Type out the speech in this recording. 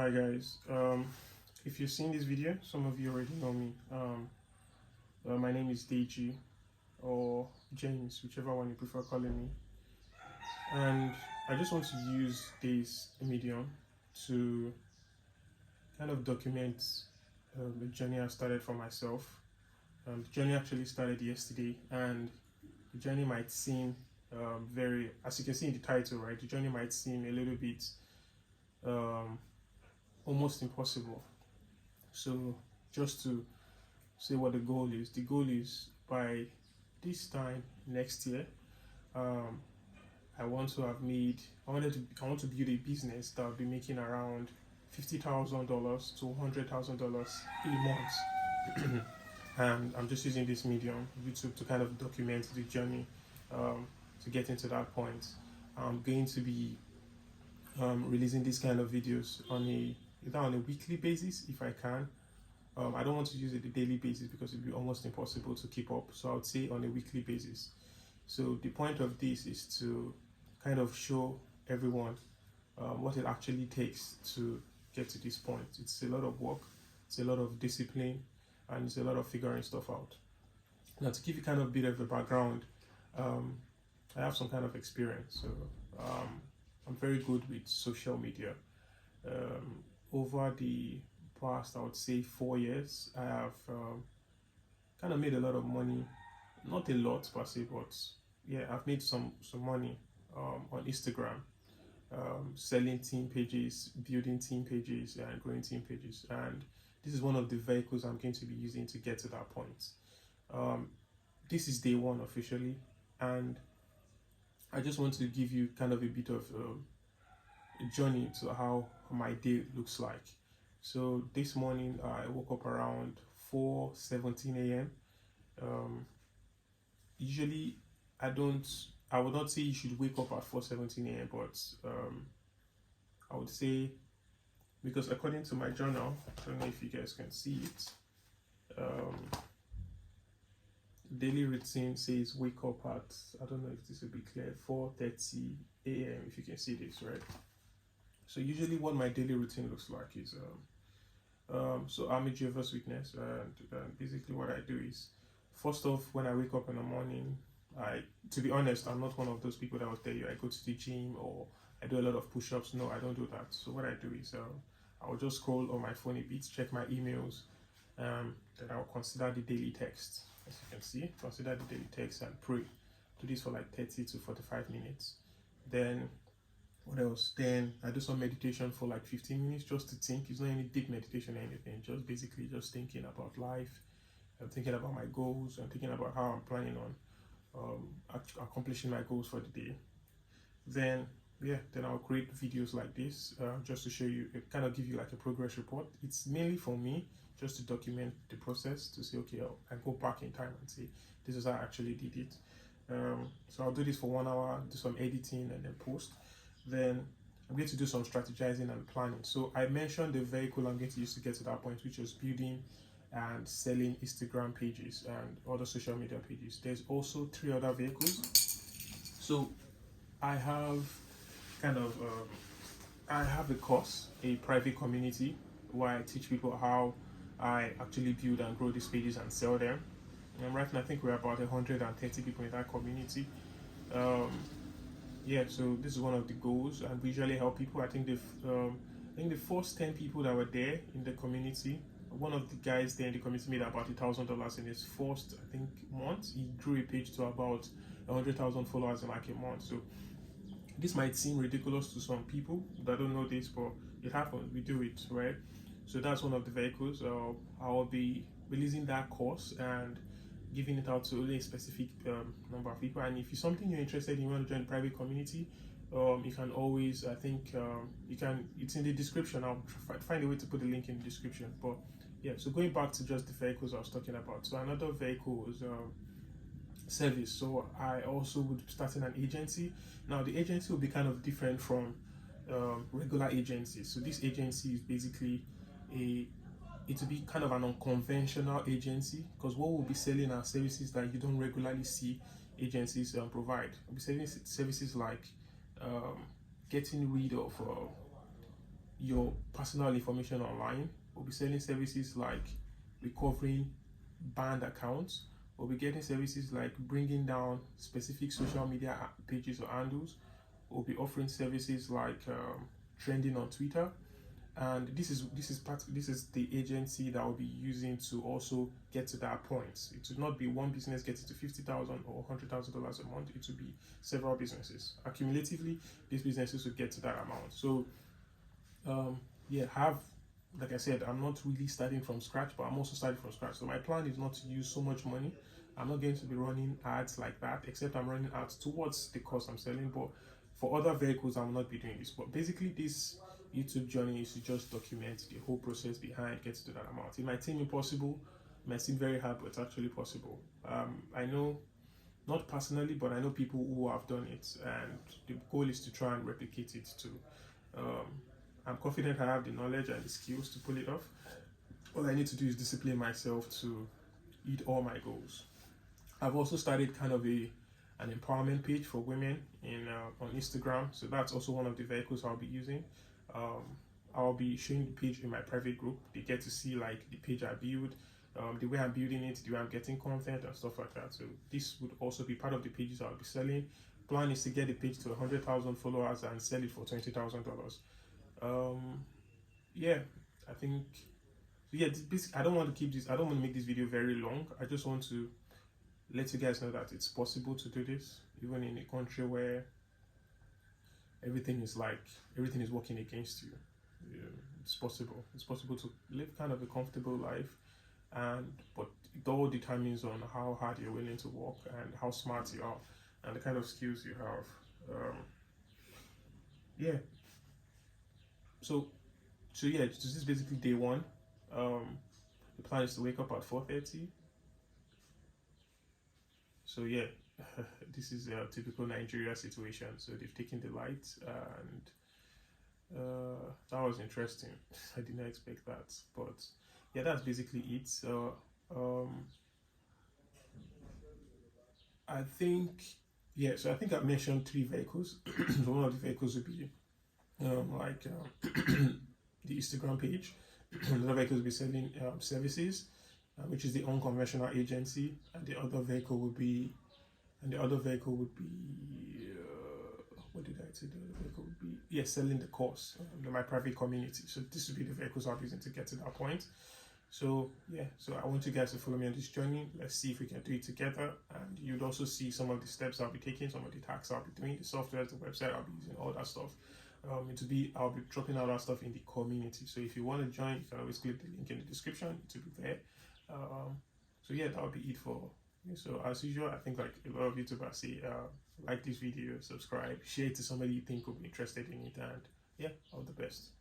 Hi guys, if you've seen this video, some of you already know me. My name is Deji or James, whichever one you prefer calling me. And I just want to use this medium to kind of document the journey I started for myself. The journey actually started yesterday, and the journey might seem very, as you can see in the title, right? The journey might seem a little bit almost impossible. So just to say what the goal is by this time next year, I want to have made, I want to build a business that will be making around $50,000 to $100,000 a month. And I'm just using this medium, YouTube, to kind of document the journey to get into that point. I'm going to be releasing these kind of videos on either on a weekly basis if I can. I don't want to use it on a daily basis because it would be almost impossible to keep up. So I would say on a weekly basis. So the point of this is to kind of show everyone what it actually takes to get to this point. It's a lot of work, it's a lot of discipline, and it's a lot of figuring stuff out. Now, to give you kind of a bit of a background, I have some kind of experience. So I'm very good with social media. Over the past, I would say 4 years, I have kind of made a lot of money. Not a lot per se, but yeah, I've made some money on Instagram, selling team pages, building team pages, and growing team pages. And this is one of the vehicles I'm going to be using to get to that point. This is day one officially, and I just want to give you kind of a bit of a journey to how my day looks like. So this morning I woke up around 4:17 a.m. Usually I would not say you should wake up at 4:17 a.m. but I would say, because according to my journal, I don't know if you guys can see it, daily routine says wake up at, I don't know if this will be clear, 4:30 a.m. if you can see this, right? So usually what my daily routine looks like is so I'm a Jehovah's Witness, and basically what I do is, first off, when I wake up in the morning, to be honest, I'm not one of those people that will tell you I go to the gym or I do a lot of push-ups. No, I don't do that. So what I do is I'll just scroll on my phone a bit, check my emails, then I'll consider the daily text. As you can see, consider the daily text and pray. Do this for like 30 to 45 minutes. Then what else? Then I do some meditation for like 15 minutes just to think. It's not any deep meditation or anything, just basically just thinking about life. I'm thinking about my goals. I'm thinking about how I'm planning on accomplishing my goals for the day. Then I'll create videos like this just to show you, kind of give you like a progress report. It's mainly for me, just to document the process, to say, okay, I go back in time and say, this is how I actually did it. So I'll do this for 1 hour, do some editing and then post. Then I'm going to do some strategizing and planning. So I mentioned the vehicle I'm going to use to get to that point, which was building and selling Instagram pages and other social media pages. There's also 3 other vehicles. So I have I have a course, a private community, where I teach people how I actually build and grow these pages and sell them. And right now I think we're about 130 people in that community. So this is one of the goals, and we usually help people. I think the first 10 people that were there in the community, one of the guys there in the community made about $1,000 in his first, I think, month. He grew a page to about 100,000 followers in like a month. So this might seem ridiculous to some people that don't know this, but it happens. We do it, right? So that's one of the vehicles. I'll be releasing that course and giving it out to only a specific number of people. And if it's something you're interested in, you want to join the private community, you can always, I think, it's in the description. I'll find a way to put the link in the description. But yeah, so going back to just the vehicles I was talking about. So another vehicle was service. So I also would be starting an agency. Now the agency will be kind of different from regular agencies. So this agency is basically it will be kind of an unconventional agency, because what we'll be selling are services that you don't regularly see agencies provide. We'll be selling services like getting rid of your personal information online. We'll be selling services like recovering banned accounts. We'll be getting services like bringing down specific social media pages or handles. We'll be offering services like trending on Twitter, and this is the agency that will be using to also get to that point. It will not be one business getting to $50,000 or $100,000 a month. It will be several businesses. Accumulatively, these businesses will get to that amount. So yeah, like I said, I'm not really starting from scratch, but I'm also starting from scratch. So my plan is not to use so much money. I'm not going to be running ads like that, except I'm running ads towards the cost I'm selling. But for other vehicles, I will not be doing this. But basically, this YouTube journey is to just document the whole process behind getting to that amount. It might seem impossible, it might seem very hard, but it's actually possible. I know, not personally, but I know people who have done it, and the goal is to try and replicate it too. I'm confident I have the knowledge and the skills to pull it off. All I need to do is discipline myself to hit all my goals. I've also started kind of an empowerment page for women on Instagram, so that's also one of the vehicles I'll be using. I'll be showing the page in my private group. They get to see like the page I build, the way I'm building it, the way I'm getting content and stuff like that. So this would also be part of the pages I'll be selling. Plan is to get the page to 100,000 followers and sell it for $20,000. Yeah, I think, yeah, I don't want to make this video very long. I just want to let you guys know that it's possible to do this, even in a country where everything is working against you. Yeah, it's possible. It's possible to live kind of a comfortable life, but it all determines on how hard you're willing to work and how smart you are and the kind of skills you have. Yeah. So yeah, this is basically day one. The plan is to wake up at 4:30. So yeah, this is a typical Nigeria situation. So they've taken the lights, and that was interesting. I did not expect that, but yeah, that's basically it. So I think I think I mentioned 3 vehicles. So one of the vehicles would be the Instagram page. Another vehicle will be selling services, which is the unconventional agency, and the other vehicle would be, what did I say? The other vehicle would be, selling the course, my private community. So this would be the vehicles I'll be using to get to that point. So yeah, so I want you guys to follow me on this journey. Let's see if we can do it together, and you'd also see some of the steps I'll be taking, some of the tasks I'll be doing, the software, the website I'll be using, all that stuff. I'll be dropping all that stuff in the community. So if you want to join, you can always click the link in the description to be there. So yeah, that'll be it for me. So as usual, I think like a lot of YouTubers say, like this video, subscribe, share it to somebody you think will be interested in it, and yeah, all the best.